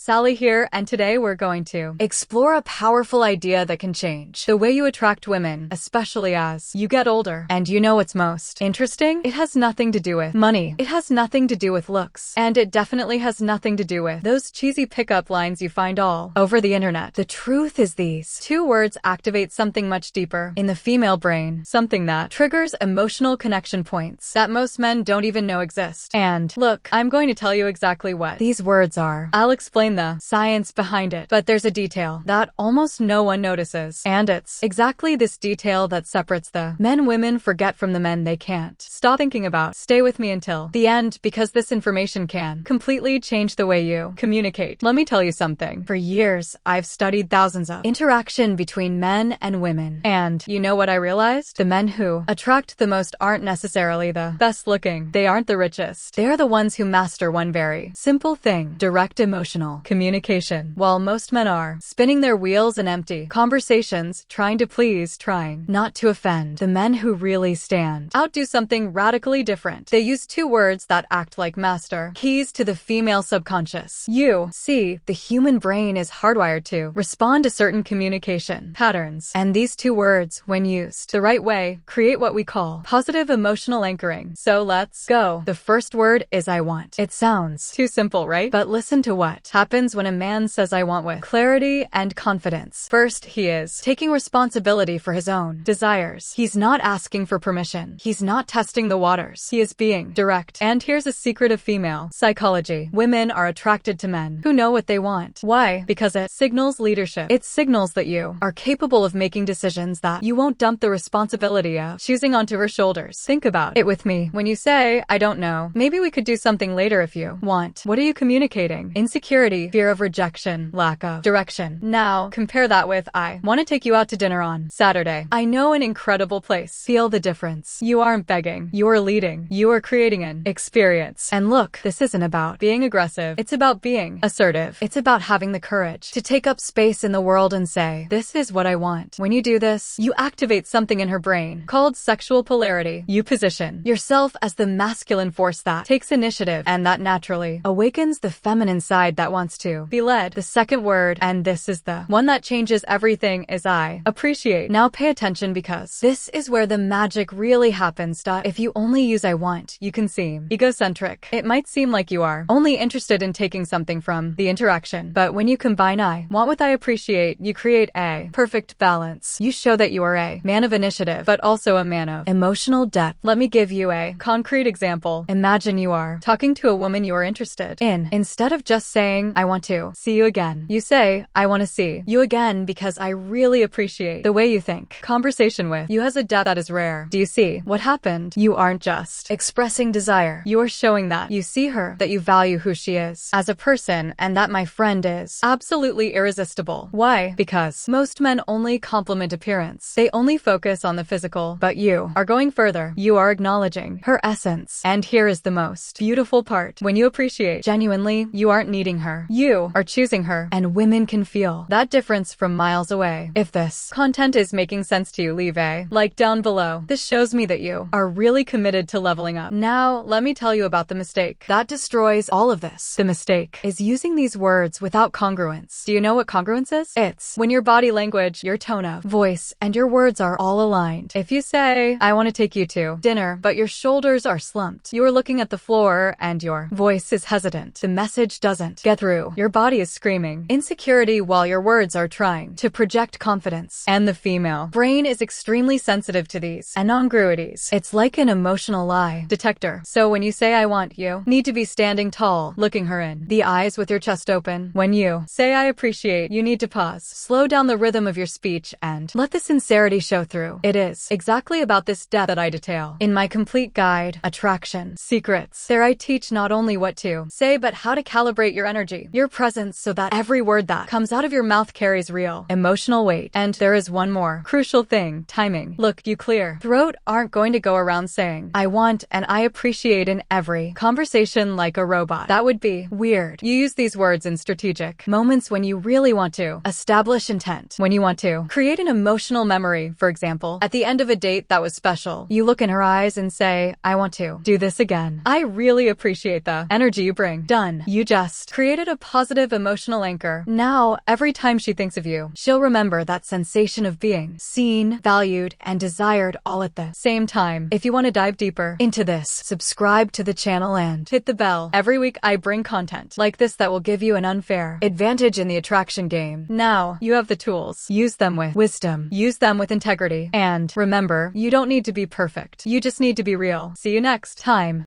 Sally here, and today we're going to explore a powerful idea that can change the way you attract women, especially as you get older. And you know what's most interesting? It has nothing to do with money. It has nothing to do with looks. And it definitely has nothing to do with those cheesy pickup lines you find all over the internet. The truth is these two words activate something much deeper in the female brain, something that triggers emotional connection points that most men don't even know exist. And look, I'm going to tell you exactly what these words are. I'll explain the science behind it, but there's a detail that almost no one notices. And it's exactly this detail that separates the men women forget from the men they can't stop thinking about. Stay with me until the end, because this information can completely change the way you communicate. Let me tell you something. For years, I've studied thousands of interaction between men and women. And you know what I realized? The men who attract the most aren't necessarily the best looking. They aren't the richest. They are the ones who master one very simple thing: direct emotional communication. While most men are spinning their wheels in empty conversations, trying to please, trying not to offend, the men who really stand out do something radically different. They use two words that act like master keys to the female subconscious. You see, the human brain is hardwired to respond to certain communication patterns. And these two words, when used the right way, create what we call positive emotional anchoring. So let's go. The first word is I want. It sounds too simple, right? But listen to what happens when a man says I want with clarity and confidence. First, he is taking responsibility for his own desires. He's not asking for permission. He's not testing the waters. He is being direct. And here's a secret of female psychology. Women are attracted to men who know what they want. Why? Because it signals leadership. It signals that you are capable of making decisions, that you won't dump the responsibility of choosing onto her shoulders. Think about it with me. When you say, I don't know, maybe we could do something later if you want, what are you communicating? Insecurity, fear of rejection, lack of direction. Now, compare that with I want to take you out to dinner on Saturday. I know an incredible place. Feel the difference. You aren't begging. You are leading. You are creating an experience. And look, this isn't about being aggressive. It's about being assertive. It's about having the courage to take up space in the world and say, this is what I want. When you do this, you activate something in her brain called sexual polarity. You position yourself as the masculine force that takes initiative, and that naturally awakens the feminine side that wants to be led. The second word, and this is the one that changes everything, is I appreciate. Now pay attention, because this is where the magic really happens. If you only use I want, you can seem egocentric. It might seem like you are only interested in taking something from the interaction. But when you combine I want with I appreciate, you create a perfect balance. You show that you are a man of initiative, but also a man of emotional depth. Let me give you a concrete example. Imagine you are talking to a woman you are interested in. Instead of just saying, I want to see you again, you say, I want to see you again because I really appreciate the way you think. Conversation with you has a depth that is rare. Do you see what happened? You aren't just expressing desire. You are showing that you see her, that you value who she is as a person, and that, my friend, is absolutely irresistible. Why? Because most men only compliment appearance. They only focus on the physical. But you are going further. You are acknowledging her essence. And here is the most beautiful part. When you appreciate genuinely, you aren't needing her. You are choosing her. And women can feel that difference from miles away. If this content is making sense to you, leave a like down below. This shows me that you are really committed to leveling up. Now, let me tell you about the mistake that destroys all of this. The mistake is using these words without congruence. Do you know what congruence is? It's when your body language, your tone of voice, and your words are all aligned. If you say, I want to take you to dinner, but your shoulders are slumped, you are looking at the floor, and your voice is hesitant, the message doesn't get through. Your body is screaming insecurity while your words are trying to project confidence. And the female brain is extremely sensitive to these incongruities. It's like an emotional lie detector. So when you say I want, you need to be standing tall, looking her in the eyes with your chest open. When you say I appreciate, you need to pause, slow down the rhythm of your speech, and let the sincerity show through. It is exactly about this depth that I detail in my complete guide, Attraction Secrets. There I teach not only what to say, but how to calibrate your energy, your presence, so that every word that comes out of your mouth carries real emotional weight. And there is one more crucial thing: timing. Look, you clear throat aren't going to go around saying I want and I appreciate in every conversation like a robot. That would be weird. You use these words in strategic moments, when you really want to establish intent, when you want to create an emotional memory. For example, at the end of a date that was special, you look in her eyes and say, I want to do this again. I really appreciate the energy you bring. Done. You just created it a positive emotional anchor. Now, every time she thinks of you, she'll remember that sensation of being seen, valued, and desired all at the same time. If you want to dive deeper into this, subscribe to the channel and hit the bell. Every week I bring content like this that will give you an unfair advantage in the attraction game. Now, you have the tools. Use them with wisdom. Use them with integrity. And remember, you don't need to be perfect. You just need to be real. See you next time.